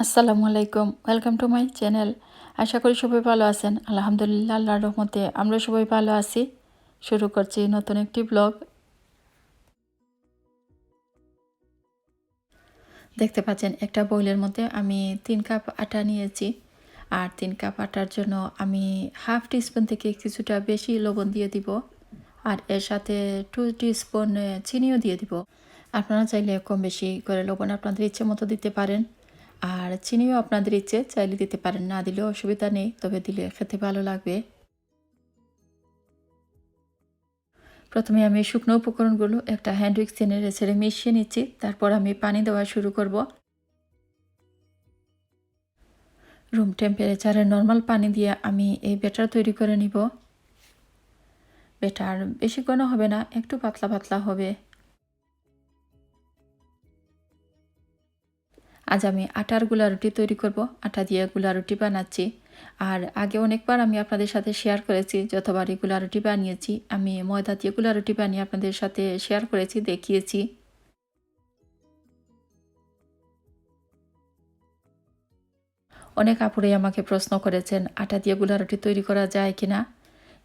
আসসালামু আলাইকুম, welcome to my channel. আশা করি সবাই ভালো আছেন। আলহামদুলিল্লাহ, আল্লাহর রহমতে আমরা সবাই ভালো আছি। শুরু করছি নতুন একটি ব্লগ। দেখতে পাচ্ছেন একটা বোলের মধ্যে আমি 3 কাপ আটা নিয়েছি। আর 3 কাপ আটার জন্য আমি হাফ টিস্পুন থেকে কিছুটা বেশি লবণ দিয়ে দিব। আর এর সাথে 2 টিস্পুন চিনিও দিয়ে দিব। আপনারা চাইলে কম বেশি করে লবণ আপনাদের ইচ্ছে মতো দিতে পারেন। আর চিনিও আপনাদের ইচ্ছে চাইলে দিতে পারেন, না দিলেও অসুবিধা নেই, তবে দিলে খেতে ভালো লাগবে। প্রথমে আমি শুকনো উপকরণগুলো একটা হ্যান্ড উইক্স নেড়ে ছেড়ে মিশিয়ে নিচ্ছি। তারপর আমি পানি দেওয়া শুরু করব। রুম টেম্পারেচারে নর্মাল পানি দিয়ে আমি এই ব্যাটার তৈরি করে নিব। ব্যাটার বেশি ঘন হবে না, একটু পাতলা পাতলা হবে। আজ আমি আটার গুলা রুটি তৈরি করব। আটা দিয়ে গুলা রুটি বানাচ্ছি। আর আগে অনেকবার আমি আপনাদের সাথে শেয়ার করেছি, যতবারই গুলা রুটি বানিয়েছি আমি ময়দা দিয়ে গুলা রুটি বানিয়ে আপনাদের সাথে শেয়ার করেছি, দেখিয়েছি। অনেক আপুরাই আমাকে প্রশ্ন করেছেন আটা দিয়ে গুলা রুটি তৈরি করা যায় কিনা।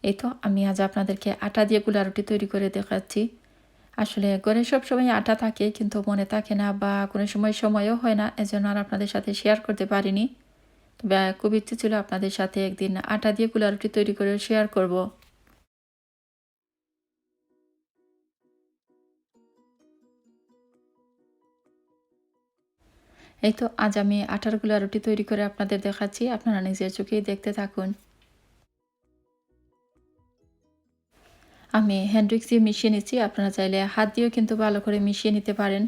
এই তো আমি আজ আপনাদেরকে আটা দিয়ে গুলা রুটি তৈরি করে দেখাচ্ছি। আসলে ঘরে সবসময় আটা থাকে, কিন্তু মনে থাকে না বা কোনো সময় সময়ও হয় না, এজন্য আর আপনাদের সাথে শেয়ার করতে পারিনি। তবে খুব ইচ্ছে ছিল আপনাদের সাথে একদিন আটা দিয়ে গুলা রুটি তৈরি করে শেয়ার করব। এই তো আজ আমি আটার গুলা রুটি তৈরি করে আপনাদের দেখাচ্ছি, আপনারা নিজের চোখেই দেখতে থাকুন। আমি হ্যান্ড উইক্স দিয়ে মিশিয়ে নিচ্ছি, আপনারা চাইলে হাত দিয়েও কিন্তু ভালো করে মিশিয়ে নিতে পারেন।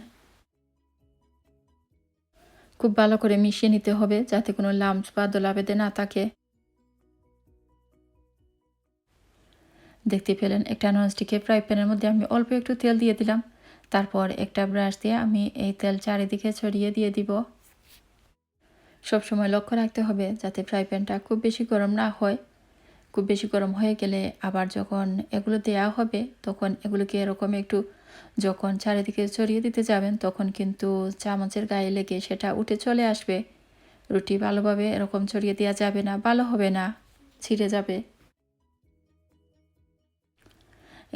খুব ভালো করে মিশিয়ে নিতে হবে যাতে কোনো লাম্পস বা দলা বেঁধে না থাকে। দেখতে পেলেন একটা ননস্টিকের ফ্রাই প্যানের মধ্যে আমি অল্প একটু তেল দিয়ে দিলাম। তারপর একটা ব্রাশ দিয়ে আমি এই তেল চারিদিকে ছড়িয়ে দিয়ে দিব। সবসময় লক্ষ্য রাখতে হবে যাতে ফ্রাই প্যানটা খুব বেশি গরম না হয়। খুব বেশি গরম হয়ে গেলে আবার যখন এগুলো দেয়া হবে তখন এগুলোকে এরকম একটু যখন চারিদিকে ছড়িয়ে দিতে যাবেন তখন কিন্তু চামচের গায়ে লেগে সেটা উঠে চলে আসবে। রুটি ভালোভাবে এরকম ছড়িয়ে দেওয়া যাবে না, ভালো হবে না, ছিঁড়ে যাবে।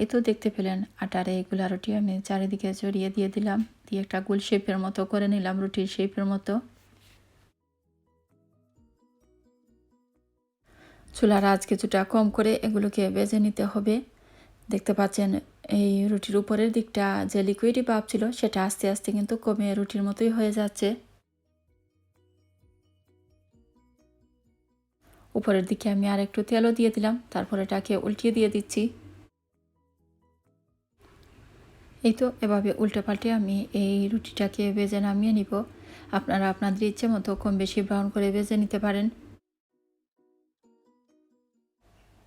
এই তো দেখতে পেলেন আটার এইগুলা রুটি আমি চারিদিকে ছড়িয়ে দিয়ে দিলাম, দিয়ে একটা গোল শেপের মতো করে নিলাম, রুটির শেপের মতো। চুলার আঁচ কিছুটা কম করে এগুলোকে ভেজে নিতে হবে। দেখতে পাচ্ছেন এই রুটির উপরের দিকটা যে লিকুইডই ভাব ছিল সেটা আস্তে আস্তে কিন্তু কমে রুটির মতোই হয়ে যাচ্ছে। উপরের দিকে আমি আর একটু তেলও দিয়ে দিলাম, তারপর এটাকে উল্টিয়ে দিয়ে দিচ্ছি। এই তো এভাবে উল্টে পাল্টে আমি এই রুটিটাকে ভেজে নামিয়ে নিব। আপনারা আপনাদের ইচ্ছে মতো কম বেশি ব্রাউন করে ভেজে নিতে পারেন।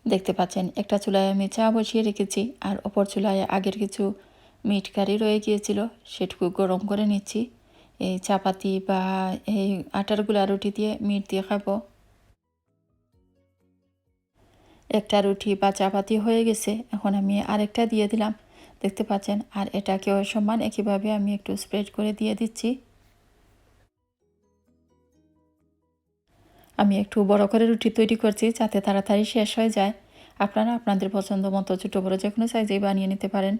দেখতে পাচ্ছেন একটা চুলায় আমি চা বসিয়ে রেখেছি, আর অপর চুলায় আগের কিছু মিট কারি রয়ে গিয়েছিল, সেটুকু গরম করে নিচ্ছি। এই চাপাতি বা এই আটার গুলা রুটি দিয়ে মিট দিয়ে খাবো। একটা রুটি বা চাপাতি হয়ে গেছে, এখন আমি আরেকটা দিয়ে দিলাম। দেখতে পাচ্ছেন, আর এটাকেও সমান একইভাবে আমি একটু স্প্রেড করে দিয়ে দিচ্ছি। আমি একটু বড় করে রুটি তৈরি করছি যাতে তাড়াতাড়ি শেষ হয়ে যায়। আপনারা আপনাদের পছন্দ মতো ছোটো বড়ো যে কোনো সাইজেই বানিয়ে নিতে পারেন।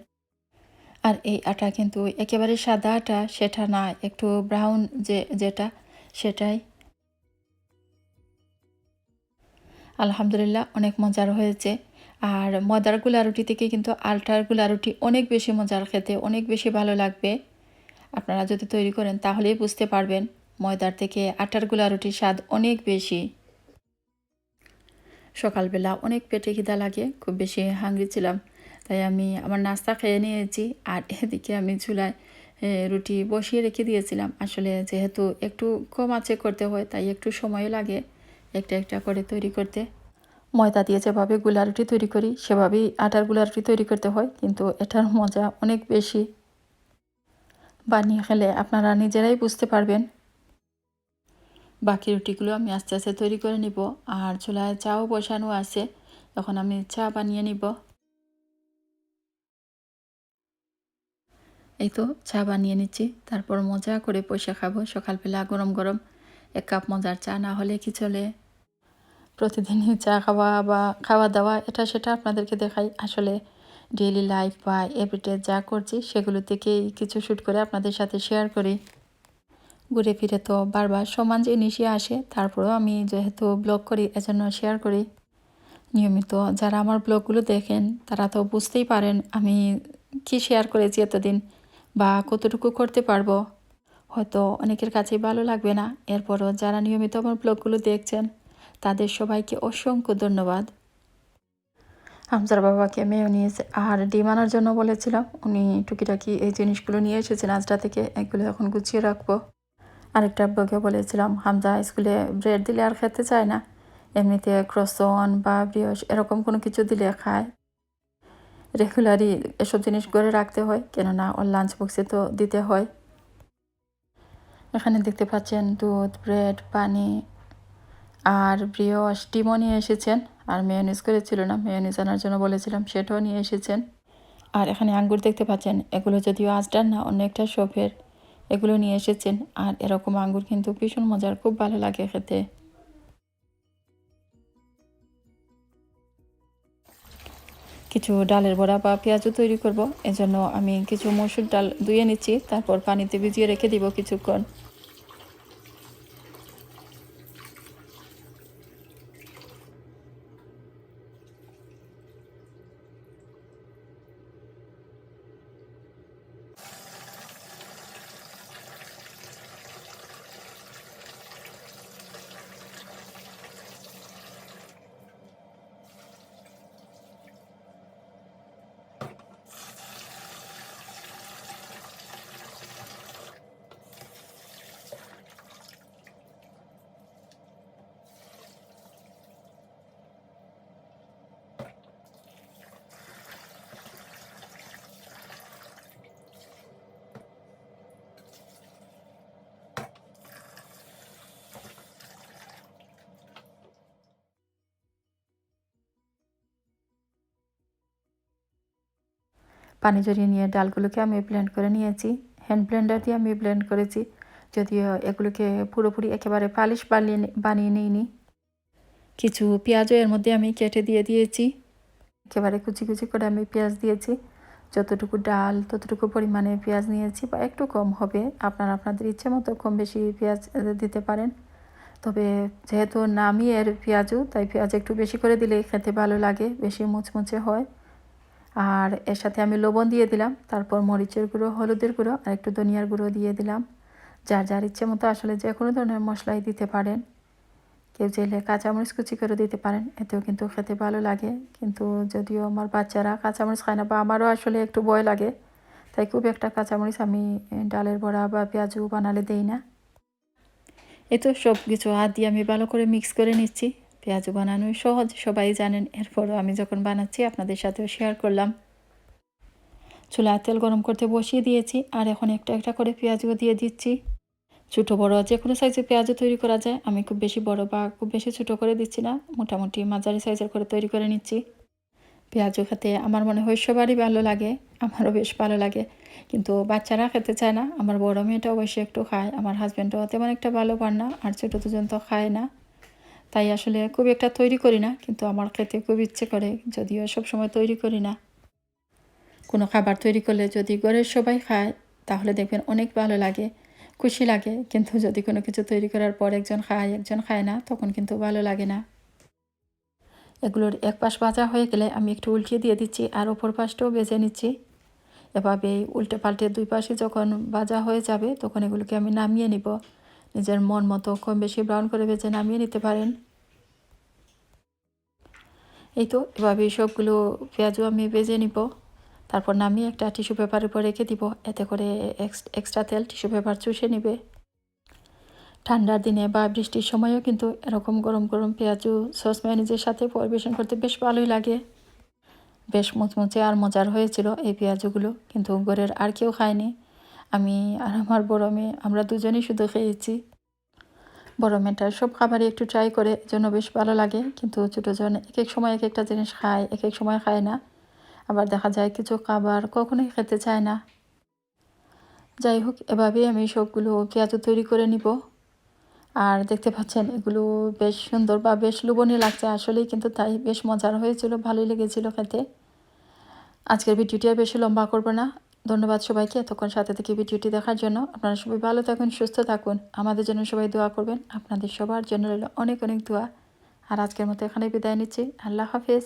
আর এই আটা কিন্তু একেবারে সাদা আটা সেটা না, একটু ব্রাউন যেটা সেটাই। আলহামদুলিল্লাহ অনেক মজার হয়েছে। আর ময়দার গুলা রুটি থেকে কিন্তু আটার গুলা রুটি অনেক বেশি মজার, খেতে অনেক বেশি ভালো লাগবে। আপনারা যদি তৈরি করেন তাহলেই বুঝতে পারবেন ময়দার থেকে আটার গুলা রুটির স্বাদ অনেক বেশি। সকালবেলা অনেক পেটে খিদা লাগে, খুব বেশি হাংরি ছিলাম, তাই আমি আমার নাস্তা খেয়ে নিয়েছি। আর এদিকে আমি চুলায় রুটি বসিয়ে রেখে দিয়েছিলাম। আসলে যেহেতু একটু কম আঁচে করতে হয় তাই একটু সময়ও লাগে একটা একটা করে তৈরি করতে। ময়দা দিয়ে যেভাবে গুলা রুটি তৈরি করি সেভাবেই আটার গুলা রুটি তৈরি করতে হয়, কিন্তু এটার মজা অনেক বেশি। বানিয়ে খেলে আপনারা নিজেরাই বুঝতে পারবেন। বাকি রুটিগুলো আমি আস্তে আস্তে তৈরি করে নিব। আর চুলায় চাও বসানো আছে, এখন আমি চা বানিয়ে নিব। এই তো চা বানিয়ে নিচ্ছি, তারপর মজা করে বসে খাবো সকালবেলা গরম গরম। 1 কাপ মজার চা না হলে কি চলে? প্রতিদিনই চা খাওয়া বা খাওয়া দাওয়া এটা সেটা আপনাদেরকে দেখাই। আসলে ডেইলি লাইফ বা এভরিডে যা করছি সেগুলো থেকেই কিছু শ্যুট করে আপনাদের সাথে শেয়ার করি। ঘুরে ফিরে তো বারবার সমান জিনিসই আসে, তারপরেও আমি যেহেতু ব্লগ করি এজন্য শেয়ার করি। নিয়মিত যারা আমার ব্লগগুলো দেখেন তারা তো বুঝতেই পারেন আমি কি শেয়ার করেছি এতদিন বা কতটুকু করতে পারবো। হয়তো অনেকের কাছেই ভালো লাগবে না, এরপরও যারা নিয়মিত আমার ব্লগগুলো দেখছেন তাদের সবাইকে অসংখ্য ধন্যবাদ। হামজার বাবাকে মেয়োনিজ আর ডিম আনার জন্য বলেছিলাম, উনি টুকিটাকি এই জিনিসগুলো নিয়ে এসেছেন আজটা থেকে, এগুলো এখন গুছিয়ে রাখবো। আরেকটা ব্লগে বলেছিলাম হামজা স্কুলে ব্রেড দিলে আর খেতে চায় না, এমনিতে ক্রসন বা ব্রিওশ এরকম কোনো কিছু দিলে খায়। রেগুলারই এসব জিনিস করে রাখতে হয়, কেননা ওর লাঞ্চ বক্সে তো দিতে হয়। এখানে দেখতে পাচ্ছেন দুধ, ব্রেড, পানি আর ব্রিওশ, ডিমও নিয়ে এসেছেন। আর মেয়োনিজ করেছিল না, মেয়োনিজ আনার জন্য বলেছিলাম, সেটাও নিয়ে এসেছেন। আর এখানে আঙ্গুর দেখতে পাচ্ছেন, এগুলো যদিও আজটার না অন্য একটা শপের, এগুলো নিয়ে এসেছেন। আর এরকম আঙ্গুর কিন্তু ভীষণ মজার, খুব ভালো লাগে খেতে। কিছু ডালের বড়া বা পেঁয়াজও তৈরি করব, এজন্য আমি কিছু মসুর ডাল ধুয়ে নিচ্ছি, তারপর পানিতে ভিজিয়ে রেখে দিব কিছুক্ষণ। পানি ঝরিয়ে নিয়ে ডালগুলোকে আমি ব্লেন্ড করে নিয়েছি, হ্যান্ড ব্লেন্ডার দিয়ে আমি ব্লেন্ড করেছি, যদিও এগুলোকে পুরোপুরি একেবারে পালিশ বানিয়ে নিইনি। কিছু পেঁয়াজও এর মধ্যে আমি কেটে দিয়ে দিয়েছি, একেবারে কুচি কুচি করে আমি পেঁয়াজ দিয়েছি। যতটুকু ডাল ততটুকু পরিমাণে পেঁয়াজ নিয়েছি, বা একটু কম হবে, আপনারা আপনাদের ইচ্ছে মতো কম বেশি পেঁয়াজ দিতে পারেন। তবে যেহেতু নামই এর পেঁয়াজু, তাই পেঁয়াজ একটু বেশি করে দিলে খেতে ভালো লাগে, বেশি মুচমুচে হয়। আর এর সাথে আমি লবণ দিয়ে দিলাম, তারপর মরিচের গুঁড়ো, হলুদের গুঁড়ো আর একটু ধনিয়ার গুঁড়ো দিয়ে দিলাম। যার যার ইচ্ছে মতো আসলে যে কোনো ধরনের মশলাই দিতে পারেন। কেউ চাইলে কাঁচামরিচ কুচি করে দিতে পারেন, এতেও কিন্তু খেতে ভালো লাগে। কিন্তু যদিও আমার বাচ্চারা কাঁচামরিচ খায় না, বা আমারও আসলে একটু ভয় লাগে, তাই খুব একটা কাঁচামরিচ আমি ডালের বড়া বা পেঁয়াজু বানালে দেই না। এই তো সব কিছু হাত দিয়ে আমি ভালো করে মিক্স করে নিচ্ছি। পেঁয়াজু বানানো সহজ, সবাই জানেন, এরপরও আমি যখন বানাচ্ছি আপনাদের সাথেও শেয়ার করলাম। চুলায় তেল গরম করতে বসিয়ে দিয়েছি, আর এখন একটা একটা করে পেঁয়াজও দিয়ে দিচ্ছি। ছোটো বড়ো যে কোনো সাইজের পেঁয়াজও তৈরি করা যায়, আমি খুব বেশি বড় বা খুব বেশি ছোটো করে দিচ্ছি না, মোটামুটি মাঝারি সাইজের করে তৈরি করে নিচ্ছি। পেঁয়াজও খেতে আমার মনে হয় সবারই ভালো লাগে, আমারও বেশ ভালো লাগে, কিন্তু বাচ্চারা খেতে চায় না। আমার বড় মেয়েটা অবশ্যই একটু খায়, আমার হাজব্যান্ডও তেমন একটা ভালো পান না, আর ছোটো দুজন তো খায় না। তাই আসলে খুব একটা তৈরি করি না, কিন্তু আমার খেতে খুব ইচ্ছে করে, যদিও সব সময় তৈরি করি না। কোনো খাবার তৈরি করলে যদি ঘরের সবাই খায় তাহলে দেখবেন অনেক ভালো লাগে, খুশি লাগে। কিন্তু যদি কোনো কিছু তৈরি করার পর একজন খায় একজন খায় না, তখন কিন্তু ভালো লাগে না। এগুলোর এক পাশ ভাজা হয়ে গেলে আমি একটু উল্টিয়ে দিয়ে দিচ্ছি, আর অপর পাশটাও ভেজে নিচ্ছি। এভাবে উল্টে পাল্টে দুই পাশে যখন ভাজা হয়ে যাবে তখন এগুলোকে আমি নামিয়ে নিব। নিজের মন মতো কম বেশি ব্রাউন করে ভেজে নামিয়ে নিতে পারেন। এই তো এভাবে সবগুলো পেঁয়াজও আমি ভেজে নিব, তারপর নামিয়ে একটা টিস্যু পেপারের উপর রেখে দিব, এতে করে এক্সট্রা তেল টিস্যু পেপার চুষে নেবে। ঠান্ডার দিনে বা বৃষ্টির সময়ও কিন্তু এরকম গরম গরম পেঁয়াজু সস মেয়োনিজের সাথে পরিবেশন করতে বেশ ভালোই লাগে। বেশ মুচমুচে আর মজার হয়েছিল এই পেঁয়াজুগুলো, কিন্তু ঘরের আর কেউ খায়নি, আমি আর আমার বড় মেয়ে আমরা দুজনেই শুধু খেয়েছি। বড় মেয়েটার সব খাবারই একটু ট্রাই করে, এজন্য বেশ ভালো লাগে। কিন্তু ছোটোজন এক এক সময় এক একটা জিনিস খায়, এক এক সময় খায় না। আবার দেখা যায় কিছু খাবার কখনোই খেতে চায় না। যাই হোক, এভাবেই আমি সবগুলো পেঁয়াজু তৈরি করে নিব। আর দেখতে পাচ্ছেন এগুলো বেশ সুন্দর বা বেশ লোভনীয় লাগছে, আসলেই কিন্তু তাই, বেশ মজার হয়েছিল, ভালোই লেগেছিল খেতে। আজকের ভিডিওটি আর বেশি লম্বা করবো না। ধন্যবাদ সবাইকে এতক্ষণ সাথে থেকে ভিডিওটি দেখার জন্য। আপনারা সবাই ভালো থাকুন, সুস্থ থাকুন, আমাদের জন্য সবাই দোয়া করবেন। আপনাদের সবার জন্য রইল অনেক অনেক দোয়া। আর আজকের মতো এখানে বিদায় নিচ্ছি। আল্লাহ হাফেজ।